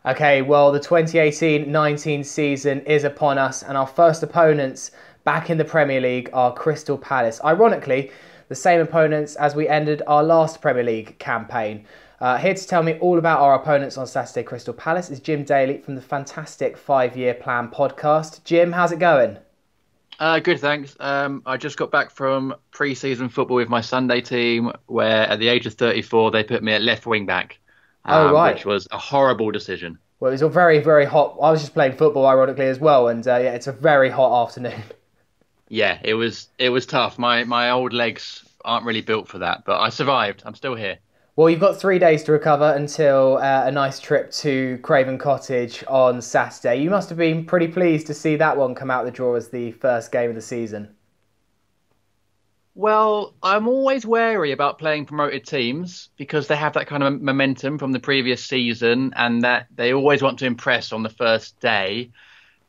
Okay, well, the 2018-19 season is upon us, and our first opponents back in the Premier League are Crystal Palace. Ironically, the same opponents as we ended our last Premier League campaign. Here to tell me all about our opponents on Saturday, Crystal Palace, is Jim Daly from the fantastic 5-Year Plan podcast. Jim, how's it going? Good, thanks. I just got back from pre-season football with my Sunday team, where at the age of 34, they put me at left wing back, Oh, right. which was a horrible decision. Well, it was a very, very hot... I was just playing football, ironically, as well, and yeah, it's a very hot afternoon. Yeah, it was tough. My old legs aren't really built for that, but I survived. I'm still here. Well, you've got 3 days to recover until a nice trip to Craven Cottage on Saturday. You must have been pretty pleased to see that one come out the draw as the first game of the season. Well, I'm always wary about playing promoted teams because they have that kind of momentum from the previous season and that they always want to impress on the first day.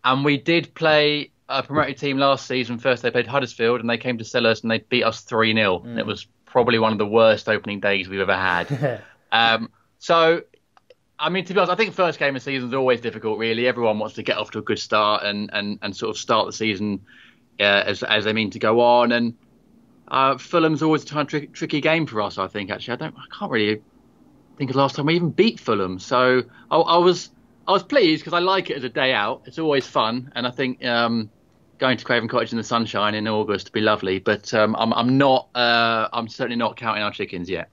And we did play a promoted team last season. First, they played Huddersfield and they came to Sellers and they beat us 3-0. And it was probably one of the worst opening days we've ever had. So, I mean, to be honest, I think first game of the season is always difficult, really. Everyone wants to get off to a good start and sort of start the season as they mean to go on. And Fulham's always a tricky game for us, I think, actually. I can't really think of the last time we even beat Fulham. So I was pleased because I like it as a day out. It's always fun. And I think going to Craven Cottage in the sunshine in August would be lovely. But I'm certainly not counting our chickens yet.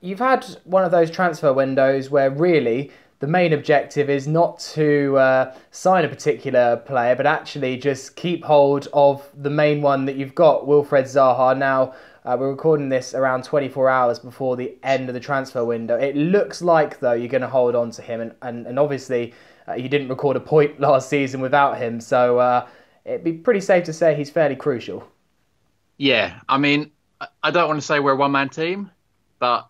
You've had one of those transfer windows where really the main objective is not to sign a particular player, but actually just keep hold of the main one that you've got, Wilfried Zaha. Now, we're recording this around 24 hours before the end of the transfer window. It looks like, though, you're going to hold on to him. And obviously, you didn't record a point last season without him. So it'd be pretty safe to say he's fairly crucial. Yeah, I mean, I don't want to say we're a one-man team, but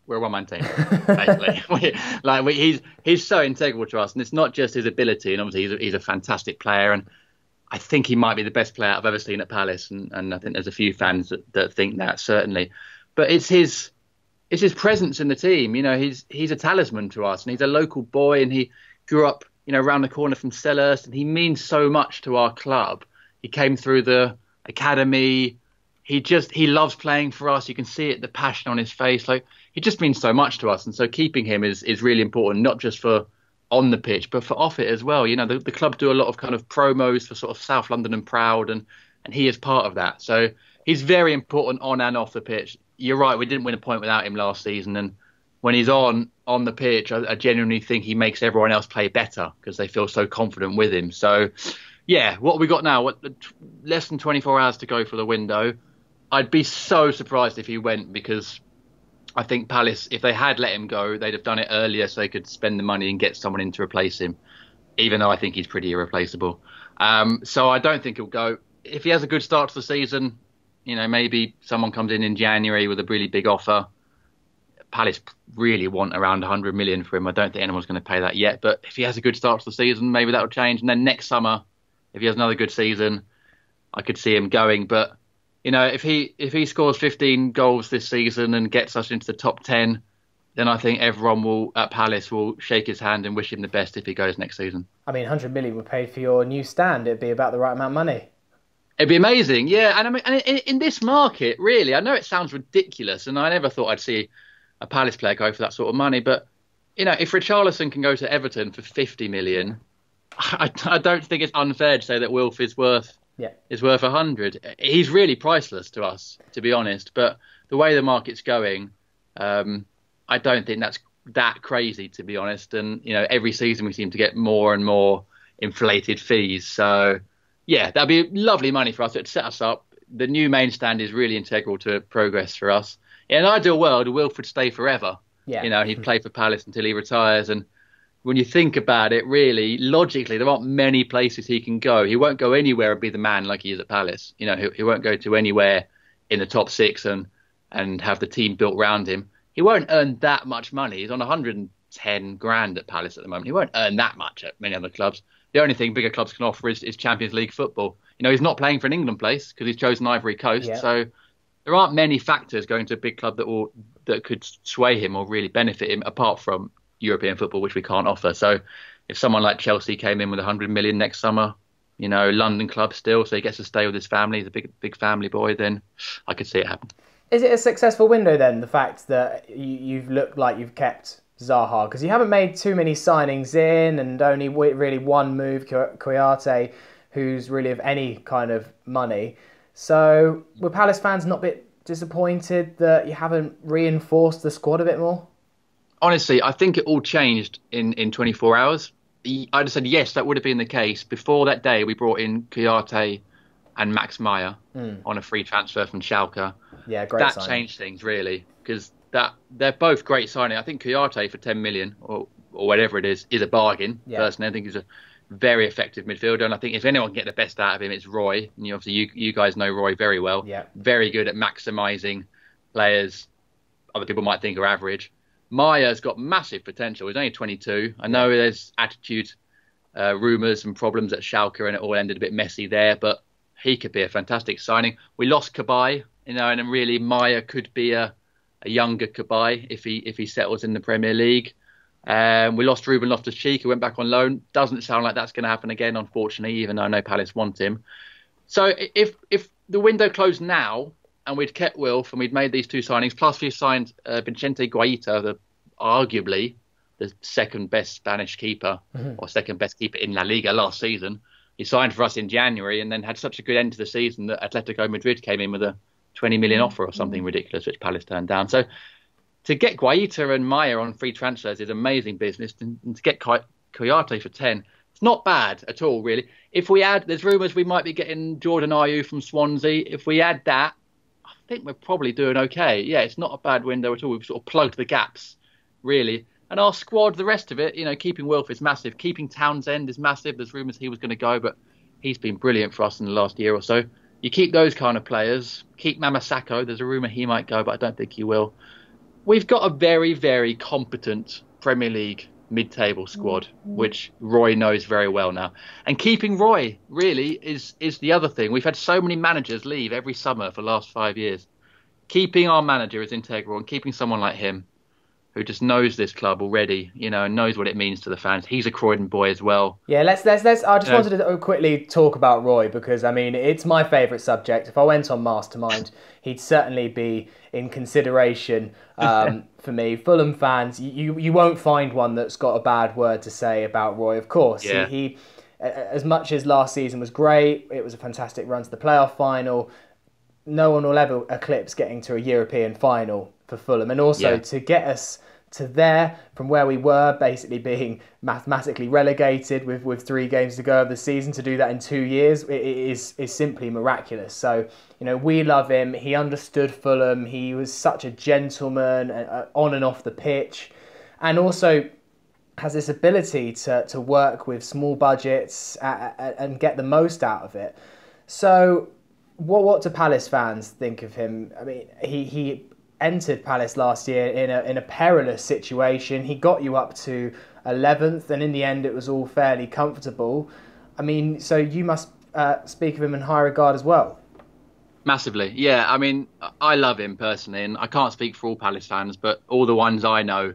we're a one-man team, basically. He's so integral to us, and it's not just his ability. And obviously, he's a fantastic player, and I think he might be the best player I've ever seen at Palace. And I think there's a few fans that think that, certainly. But it's his presence in the team. You know, he's a talisman to us, and he's a local boy, and he grew up, you know, around the corner from Selhurst, and he means so much to our club. He came through the academy. He loves playing for us. You can see it, the passion on his face. Like, he just means so much to us. And so keeping him is really important, not just for on the pitch, but for off it as well. You know, the club do a lot of kind of promos for sort of South London and Proud, and he is part of that. So he's very important on and off the pitch. You're right, we didn't win a point without him last season. And when he's on the pitch, I genuinely think he makes everyone else play better because they feel so confident with him. So, yeah, what we got now, less than 24 hours to go for the window. I'd be so surprised if he went because I think Palace, if they had let him go, they'd have done it earlier so they could spend the money and get someone in to replace him, even though I think he's pretty irreplaceable. So I don't think he'll go. If he has a good start to the season, you know, maybe someone comes in January with a really big offer. Palace really want around 100 million for him. I don't think anyone's going to pay that yet. But if he has a good start to the season, maybe that'll change. And then next summer, if he has another good season, I could see him going. But you know, if he scores 15 goals this season and gets us into the top 10, then I think everyone at Palace will shake his hand and wish him the best if he goes next season. I mean, 100 million would pay for your new stand. It'd be about the right amount of money. It'd be amazing, yeah. And I mean, in this market, really, I know it sounds ridiculous, and I never thought I'd see a Palace player go for that sort of money. But you know, if Richarlison can go to Everton for 50 million, I don't think it's unfair to say that Wilf is worth 100. He's really priceless to us, to be honest. But the way the market's going, I don't think that's that crazy, to be honest. And you know, every season we seem to get more and more inflated fees. So yeah, that'd be lovely money for us. It'd set us up. The new main stand is really integral to progress for us. In an ideal world, Wilf would stay forever. Yeah. You know, he'd play for Palace until he retires. And when you think about it, really, logically, there aren't many places he can go. He won't go anywhere and be the man like he is at Palace. You know, he won't go to anywhere in the top six and have the team built around him. He won't earn that much money. He's on 110 grand at Palace at the moment. He won't earn that much at many other clubs. The only thing bigger clubs can offer is Champions League football. You know, he's not playing for an England place because he's chosen Ivory Coast. Yeah. So there aren't many factors going to a big club that could sway him or really benefit him apart from, European football, which we can't offer. So if someone like Chelsea came in with 100 million next summer, London club still, so he gets to stay with his family, he's a big family boy, then I could see it happen. Is it a successful window then, the fact that you've looked like you've kept Zaha? Because you haven't made too many signings in, and only really one move, Kouyaté, who's really of any kind of money. So were Palace fans not a bit disappointed that you haven't reinforced the squad a bit more? Honestly, I think it all changed in 24 hours. I just said, yes, that would have been the case. Before that day, we brought in Kouyaté and Max Meyer on a free transfer from Schalke. Yeah, great That signing. changed things, really, because they're both great signing. I think Kouyaté for 10 million or whatever it is a bargain. Yeah. Personally, I think he's a very effective midfielder. And I think if anyone can get the best out of him, it's Roy. And obviously, you guys know Roy very well. Yeah. Very good at maximising players other people might think are average. Meyer's got massive potential. He's only 22. I know there's attitude rumours and problems at Schalke, and it all ended a bit messy there, but he could be a fantastic signing. We lost Cabaye, and really Meyer could be a younger Cabaye if he settles in the Premier League. We lost Ruben Loftus-Cheek, who went back on loan. Doesn't sound like that's going to happen again, unfortunately, even though I know Palace want him. So if the window closed now, and we'd kept Wilf and we'd made these two signings, plus we signed Vicente Guaita, arguably the second best Spanish keeper or second best keeper in La Liga last season. He signed for us in January and then had such a good end to the season that Atletico Madrid came in with a 20 million offer or something ridiculous, which Palace turned down. So to get Guaita and Meyer on free transfers is amazing business, and to get Kouyaté for 10, it's not bad at all, really. If we add, there's rumours we might be getting Jordan Ayew from Swansea. If we add that, I think we're probably doing okay. Yeah, it's not a bad window at all. We've sort of plugged the gaps, really. And our squad, the rest of it, keeping Wilf is massive. Keeping Townsend is massive. There's rumours he was going to go, but he's been brilliant for us in the last year or so. You keep those kind of players. Keep Mamasako. There's a rumour he might go, but I don't think he will. We've got a very, very competent Premier League mid-table squad, which Roy knows very well now. And keeping Roy, really, is the other thing. We've had so many managers leave every summer for the last 5 years. Keeping our manager is integral, and keeping someone like him, who just knows this club already, and knows what it means to the fans. He's a Croydon boy as well. Yeah, let's. I just wanted to quickly talk about Roy, because it's my favourite subject. If I went on Mastermind, he'd certainly be in consideration for me. Fulham fans, you won't find one that's got a bad word to say about Roy. Of course, yeah. He as much as last season was great, it was a fantastic run to the playoff final. No one will ever eclipse getting to a European final for Fulham, and also to get us to there from where we were, basically being mathematically relegated with 3 games to go of the season. To do that in 2 years is simply miraculous. So we love him. He understood Fulham. He was such a gentleman on and off the pitch, and also has this ability to work with small budgets and get the most out of it. So what do Palace fans think of him? I mean, he entered Palace last year in a perilous situation. He got you up to 11th, and in the end it was all fairly comfortable. I mean, so you must speak of him in high regard as well. Massively, yeah. I mean, I love him personally, and I can't speak for all Palace fans, but all the ones I know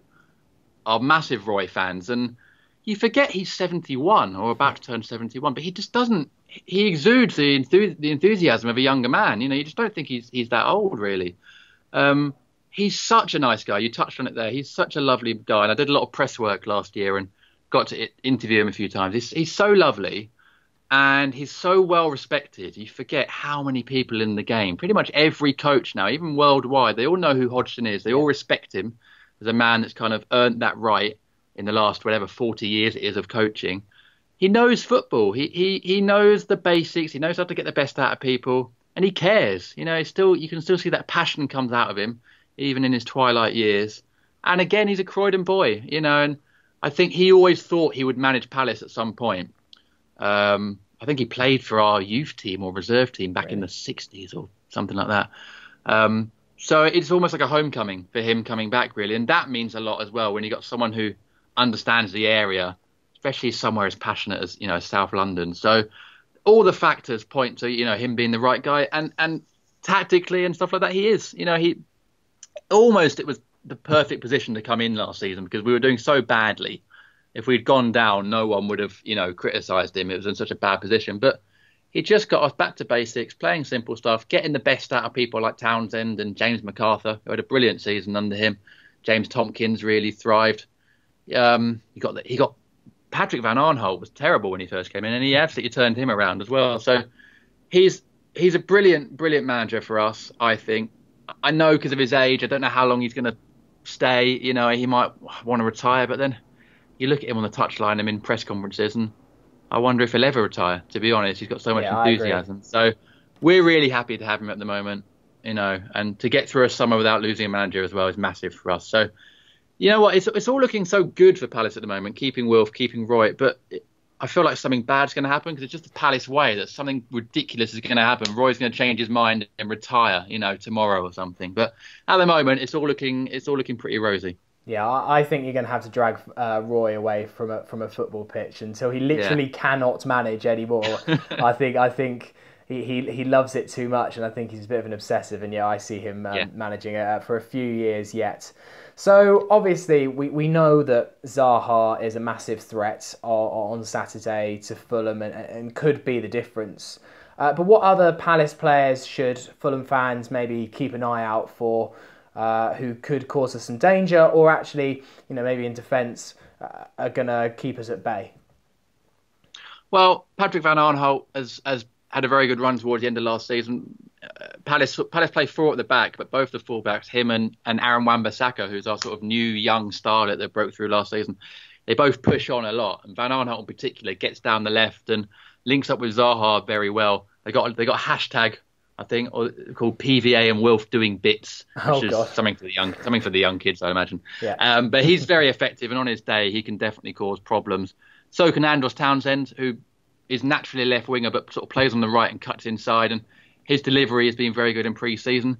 are massive Roy fans. And you forget he's 71 or about to turn 71, but he just doesn't. He exudes the enthusiasm of a younger man. You just don't think he's that old, really. He's such a nice guy. You touched on it there. He's such a lovely guy. And I did a lot of press work last year and got to interview him a few times. He's so lovely, and he's so well respected. You forget how many people in the game, pretty much every coach now, even worldwide, they all know who Hodgson is. They all respect him as a man that's kind of earned that right in the last, 40 years it is of coaching. He knows football. He knows the basics. He knows how to get the best out of people. And he cares, you can still see that passion comes out of him, even in his twilight years. And again, he's a Croydon boy, and I think he always thought he would manage Palace at some point. I think he played for our youth team or reserve team back in the 60s or something like that. So it's almost like a homecoming for him coming back, really. And that means a lot as well when you got someone who understands the area, especially somewhere as passionate as, South London. So all the factors point to, him being the right guy, and tactically and stuff like that, he is. It was the perfect position to come in last season because we were doing so badly. If we'd gone down, no one would have, criticised him. It was in such a bad position. But he just got us back to basics, playing simple stuff, getting the best out of people like Townsend and James MacArthur, who had a brilliant season under him. James Tompkins really thrived. He got Patrick Van Aanholt was terrible when he first came in, and he absolutely turned him around as well. So he's a brilliant manager for us, I think. I know because of his age, I don't know how long he's going to stay. He might want to retire, but then you look at him on the touchline, in press conferences, and I wonder if he'll ever retire, to be honest. He's got so much enthusiasm. So we're really happy to have him at the moment, and to get through a summer without losing a manager as well is massive for us. So, you know what? It's all looking so good for Palace at the moment, keeping Wilf, keeping Roy, but I feel like something bad's going to happen because it's just the Palace way that something ridiculous is going to happen. Roy's going to change his mind and retire, tomorrow or something. But at the moment, it's all looking pretty rosy. Yeah, I think you're going to have to drag Roy away from a football pitch until he literally cannot manage anymore. I think he loves it too much, and I think he's a bit of an obsessive. And I see him managing it for a few years yet. So obviously we know that Zaha is a massive threat on Saturday to Fulham and could be the difference. But what other Palace players should Fulham fans maybe keep an eye out for? Who could cause us some danger, or actually, maybe in defence, are going to keep us at bay? Well, Patrick Van Aanholt has had a very good run towards the end of last season. Palace play 4 at the back, but both the fullbacks, him and Aaron Wan-Bissaka, who's our sort of new young starlet that broke through last season, they both push on a lot. And Van Aanholt in particular gets down the left and links up with Zaha very well. They got a hashtag, I think, called PVA and Wilf doing bits, which is something for the young kids, I imagine. Yeah. But he's very effective, and on his day, he can definitely cause problems. So can Andros Townsend, who is naturally a left winger, but sort of plays on the right and cuts inside, and his delivery has been very good in pre-season.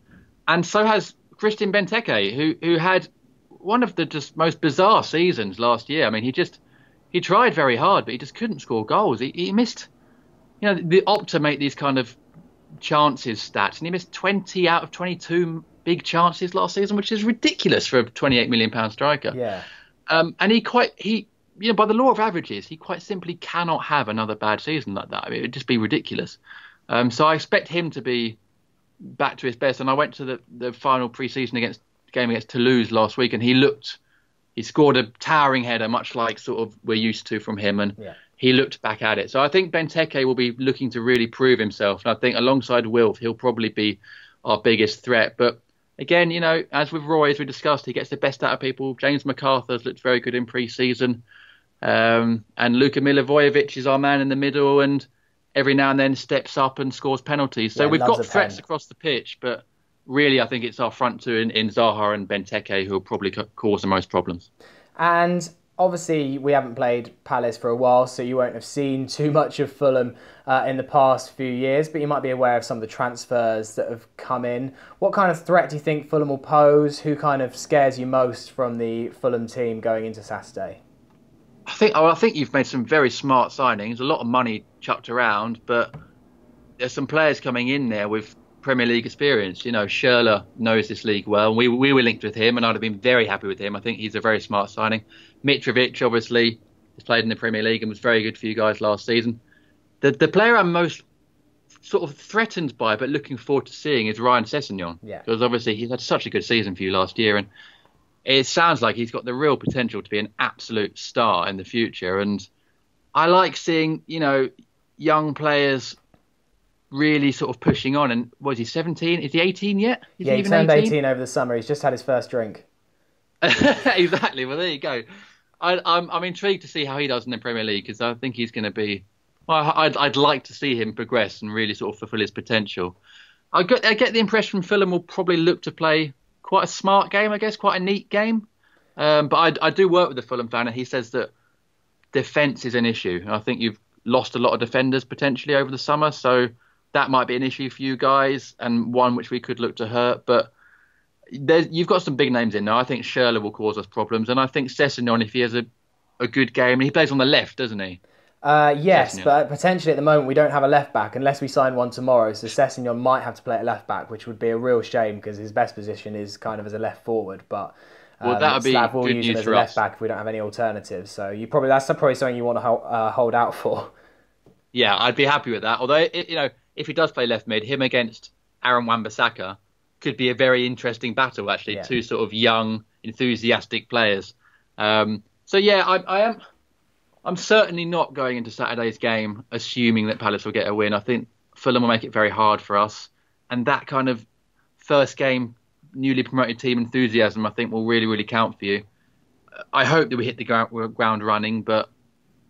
And so has Christian Benteke, who had one of the just most bizarre seasons last year. I mean, he tried very hard, but he just couldn't score goals. He missed, the Opta make these kind of chances stats, and he missed 20 out of 22 big chances last season, which is ridiculous for a £28 million striker. Yeah. And by the law of averages, he quite simply cannot have another bad season like that. I mean, it would just be ridiculous. So I expect him to be back to his best. And I went to the final pre-season game against Toulouse last week, and he scored a towering header, much like sort of we're used to from him, and he looked back at it. So I think Benteke will be looking to really prove himself. And I think alongside Wilf, he'll probably be our biggest threat. But again, as with Roy, as we discussed, he gets the best out of people. James MacArthur's looked very good in pre-season. And Luka Milivojevic is our man in the middle, and every now and then steps up and scores penalties. So we've got threats across the pitch, but really I think it's our front two in Zaha and Benteke who will probably cause the most problems. And obviously, we haven't played Palace for a while, so you won't have seen too much of Fulham in the past few years, but you might be aware of some of the transfers that have come in. What kind of threat do you think Fulham will pose? Who kind of scares you most from the Fulham team going into Saturday? I think you've made some very smart signings, a lot of money chucked around, but there's some players coming in there with Premier League experience. Schürrle knows this league well. We were linked with him, and I'd have been very happy with him. I think he's a very smart signing. Mitrovic, obviously, has played in the Premier League and was very good for you guys last season. The player I'm most sort of threatened by, but looking forward to seeing, is Ryan Sessegnon. Yeah. Because obviously he's had such a good season for you last year, and it sounds like he's got the real potential to be an absolute star in the future. And I like seeing, young players really sort of pushing on. And was he 17? Is he 18 yet? He turned 18 over the summer. He's just had his first drink. Exactly. Well, there you go. I'm intrigued to see how he does in the Premier League, because I think he's going to be... Well, I'd like to see him progress and really sort of fulfill his potential. I get the impression Fulham will probably look to play quite a smart game, I guess, quite a neat game. But I do work with a Fulham fan, and he says that defence is an issue. I think you've lost a lot of defenders potentially over the summer, so that might be an issue for you guys, and one which we could look to hurt. But you've got some big names in there. I think Schürrle will cause us problems, and I think Sessegnon, if he has a good game, and he plays on the left, doesn't he? Yes, Sessegnon. but potentially at the moment we don't have a left back unless we sign one tomorrow. So Sessegnon might have to play at left back, which would be a real shame because his best position is kind of as a left forward. But Well, that would be Slav will good use him news as a for left us. back if we don't have any alternatives. So that's probably something you want to hold out for. Yeah, I'd be happy with that. Although, if he does play left mid, him against Aaron Wan-Bissaka could be a very interesting battle, actually. Yeah. Two sort of young, enthusiastic players. So yeah, I'm certainly not going into Saturday's game assuming that Palace will get a win. I think Fulham will make it very hard for us, and that kind of first game, newly promoted team enthusiasm, I think will really, really count for you. I hope that we hit the ground running, but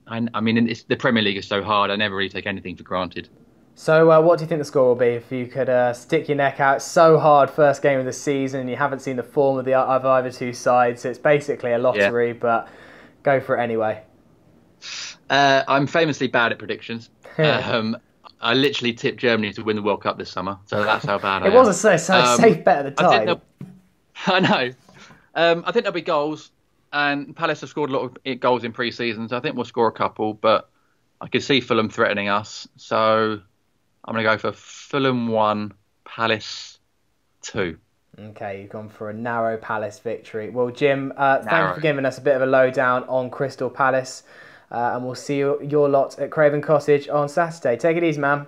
I mean, the Premier League is so hard. I never really take anything for granted. So what do you think the score will be if you could stick your neck out? It's so hard, first game of the season, and you haven't seen the form of either two sides. So it's basically a lottery, but go for it anyway. I'm famously bad at predictions. I literally tipped Germany to win the World Cup this summer, so that's how bad I am. It was a safe bet at the time. I know. I think there'll be goals, and Palace have scored a lot of goals in pre-season, so I think we'll score a couple, but I could see Fulham threatening us, so I'm going to go for Fulham 1, Palace 2. Okay, you've gone for a narrow Palace victory. Well, Jim, thank you for giving us a bit of a lowdown on Crystal Palace. And we'll see your lot at Craven Cottage on Saturday. Take it easy, man.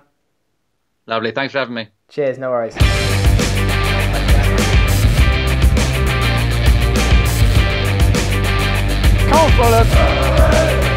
Lovely. Thanks for having me. Cheers. No worries. Come on, Fulham.